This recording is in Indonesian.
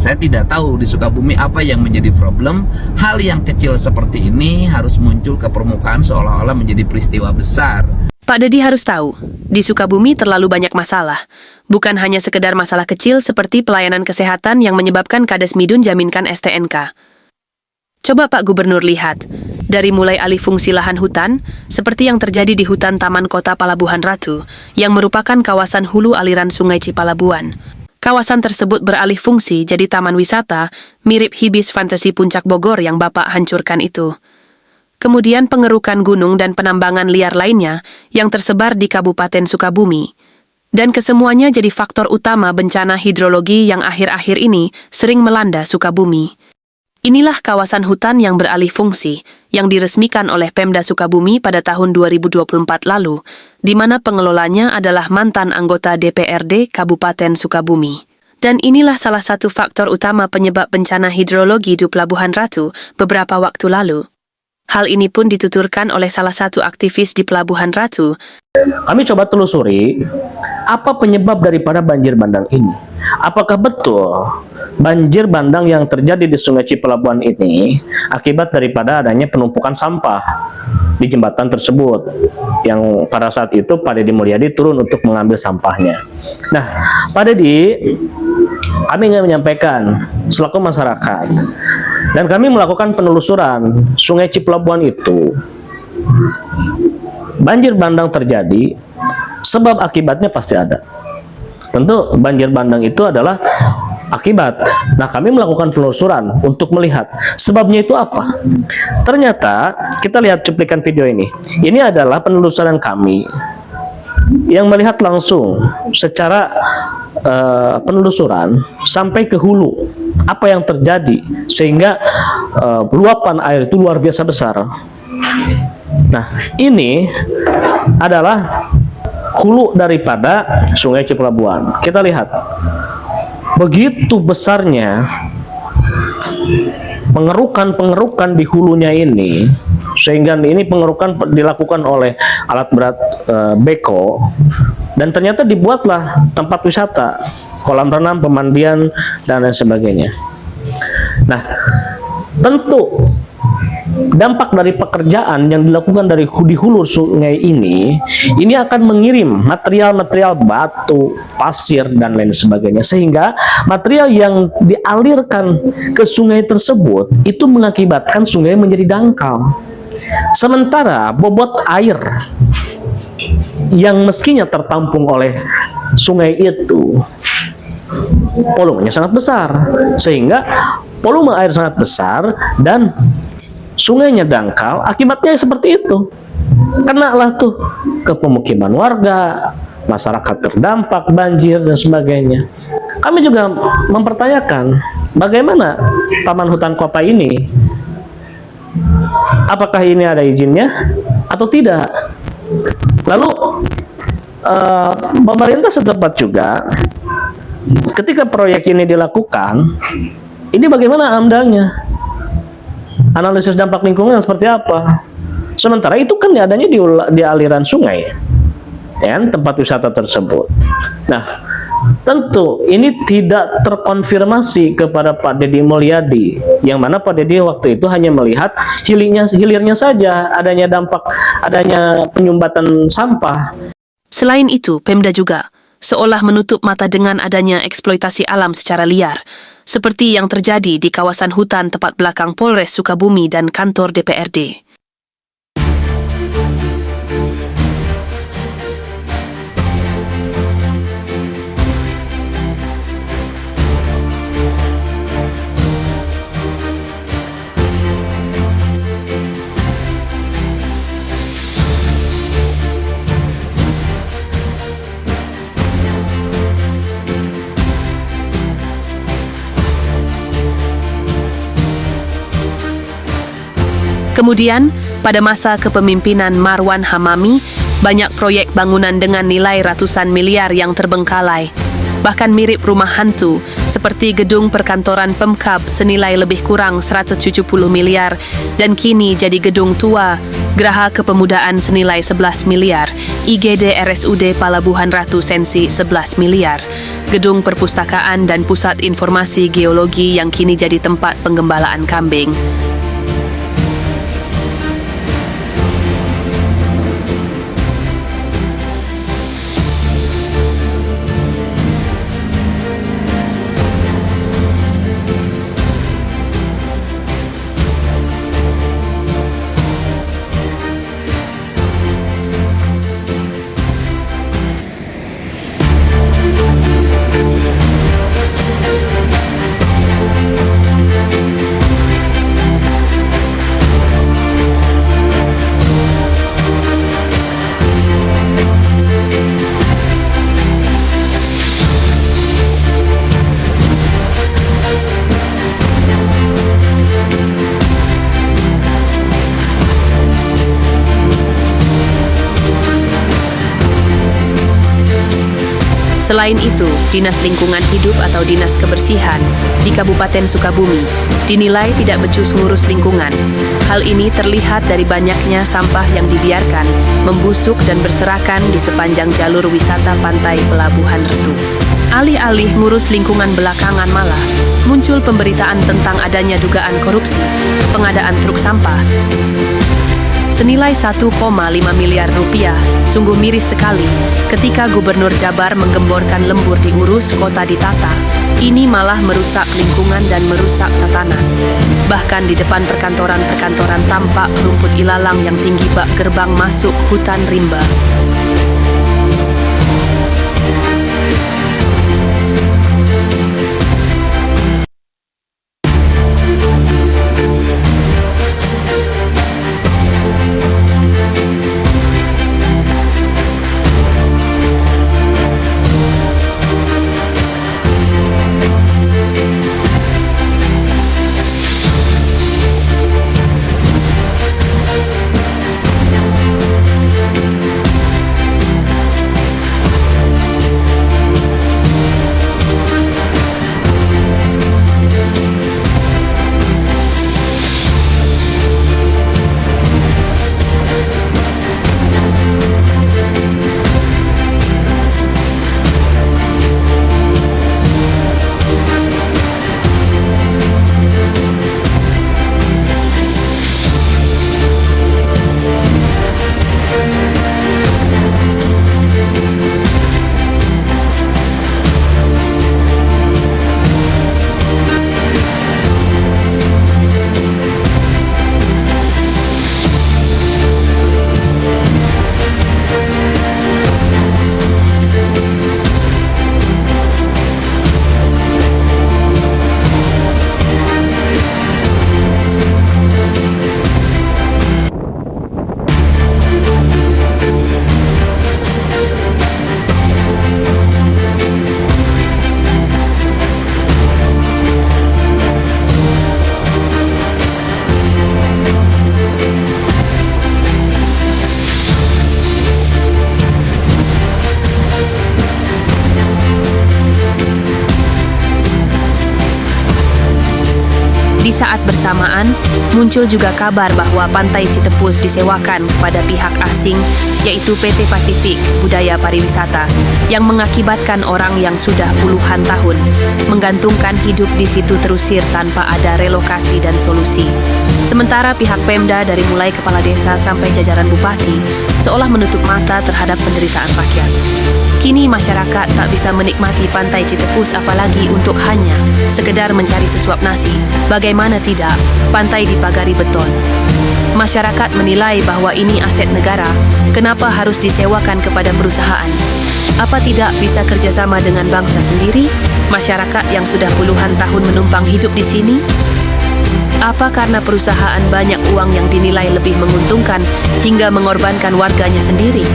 Saya tidak tahu di Sukabumi apa yang menjadi problem. Hal yang kecil seperti ini harus muncul ke permukaan seolah-olah menjadi peristiwa besar. Pak Dedi harus tahu, di Sukabumi terlalu banyak masalah. Bukan hanya sekedar masalah kecil seperti pelayanan kesehatan yang menyebabkan Kades Midun jaminkan STNK. Coba Pak Gubernur lihat, dari mulai alih fungsi lahan hutan, seperti yang terjadi di hutan Taman Kota Palabuhan Ratu, yang merupakan kawasan hulu aliran Sungai Cipalabuan. Kawasan tersebut beralih fungsi jadi taman wisata, mirip Hibis Fantasi Puncak Bogor yang Bapak hancurkan itu. Kemudian pengerukan gunung dan penambangan liar lainnya yang tersebar di Kabupaten Sukabumi. Dan kesemuanya jadi faktor utama bencana hidrologi yang akhir-akhir ini sering melanda Sukabumi. Inilah kawasan hutan yang beralih fungsi, yang diresmikan oleh Pemda Sukabumi pada tahun 2024 lalu, di mana pengelolanya adalah mantan anggota DPRD Kabupaten Sukabumi. Dan inilah salah satu faktor utama penyebab bencana hidrologi di Pelabuhan Ratu beberapa waktu lalu. Hal ini pun dituturkan oleh salah satu aktivis di Pelabuhan Ratu. Kami coba telusuri apa penyebab daripada banjir bandang ini. Apakah betul banjir bandang yang terjadi di Sungai Cipalabuan ini akibat daripada adanya penumpukan sampah di jembatan tersebut, yang pada saat itu Pak Deddy Mulyadi turun untuk mengambil sampahnya. Nah, Pak Deddy, kami ingin menyampaikan selaku masyarakat, dan kami melakukan penelusuran Sungai Cipalabuan itu, banjir bandang terjadi, sebab akibatnya pasti ada. Tentu banjir bandang itu adalah akibat. Nah, kami melakukan penelusuran untuk melihat sebabnya itu apa. Ternyata kita lihat cuplikan video ini. Ini adalah penelusuran kami yang melihat langsung secara penelusuran sampai ke hulu apa yang terjadi sehingga luapan air itu luar biasa besar. Nah, ini adalah hulu daripada Sungai Cipalabuan. Kita lihat begitu besarnya pengerukan di hulunya ini, sehingga ini pengerukan dilakukan oleh alat berat beko, dan ternyata dibuatlah tempat wisata, kolam renang, pemandian, dan lain sebagainya. Nah, tentu dampak dari pekerjaan yang dilakukan dari di hulu sungai ini akan mengirim material-material batu, pasir, dan lain sebagainya, sehingga material yang dialirkan ke sungai tersebut itu mengakibatkan sungai menjadi dangkal. Sementara bobot air yang meskinya tertampung oleh sungai itu volumenya sangat besar, sehingga volume air sangat besar dan sungainya dangkal, akibatnya seperti itu. Kenalah tuh ke pemukiman warga, masyarakat terdampak banjir dan sebagainya. Kami juga mempertanyakan bagaimana Taman Hutan Kota ini, apakah ini ada izinnya atau tidak. Lalu pemerintah setempat juga ketika proyek ini dilakukan, ini bagaimana amdalnya? Analisis dampak lingkungan seperti apa? Sementara itu kan adanya di aliran sungai, kan, tempat wisata tersebut. Nah, tentu ini tidak terkonfirmasi kepada Pak Deddy Mulyadi, yang mana Pak Deddy waktu itu hanya melihat hilirnya saja adanya dampak, adanya penyumbatan sampah. Selain itu, Pemda juga seolah menutup mata dengan adanya eksploitasi alam secara liar, seperti yang terjadi di kawasan hutan tepat belakang Polres Sukabumi dan kantor DPRD. Kemudian, pada masa kepemimpinan Marwan Hamami, banyak proyek bangunan dengan nilai ratusan miliar yang terbengkalai. Bahkan mirip rumah hantu, seperti gedung perkantoran Pemkab senilai lebih kurang 170 miliar, dan kini jadi gedung tua, Geraha Kepemudaan senilai 11 miliar, IGD RSUD Palabuhan Ratu Sensi 11 miliar. gedung perpustakaan dan pusat informasi geologi yang kini jadi tempat penggembalaan kambing. Selain itu, Dinas Lingkungan Hidup atau Dinas Kebersihan di Kabupaten Sukabumi dinilai tidak becus ngurus lingkungan. Hal ini terlihat dari banyaknya sampah yang dibiarkan membusuk dan berserakan di sepanjang jalur wisata pantai Pelabuhan Ratu. Alih-alih ngurus lingkungan belakangan malah muncul pemberitaan tentang adanya dugaan korupsi pengadaan truk sampah senilai 1,5 miliar rupiah. Sungguh miris sekali ketika Gubernur Jabar menggemborkan lembur diurus, kota ditata. Ini malah merusak lingkungan dan merusak tatanan. Bahkan di depan perkantoran-perkantoran tampak rumput ilalang yang tinggi bak gerbang masuk hutan rimba. Di saat bersamaan, muncul juga kabar bahwa Pantai Citepus disewakan kepada pihak asing, yaitu PT Pasifik Budaya Pariwisata, yang mengakibatkan orang yang sudah puluhan tahun menggantungkan hidup di situ terusir tanpa ada relokasi dan solusi. Sementara pihak Pemda dari mulai kepala desa sampai jajaran bupati seolah menutup mata terhadap penderitaan rakyat. Kini masyarakat tak bisa menikmati Pantai Citepus apalagi untuk hanya sekedar mencari sesuap nasi. Bagaimana tidak, pantai dipagari beton. Masyarakat menilai bahwa ini aset negara, kenapa harus disewakan kepada perusahaan? Apa tidak bisa kerjasama dengan bangsa sendiri? Masyarakat yang sudah puluhan tahun menumpang hidup di sini? Apa karena perusahaan banyak uang yang dinilai lebih menguntungkan hingga mengorbankan warganya sendiri?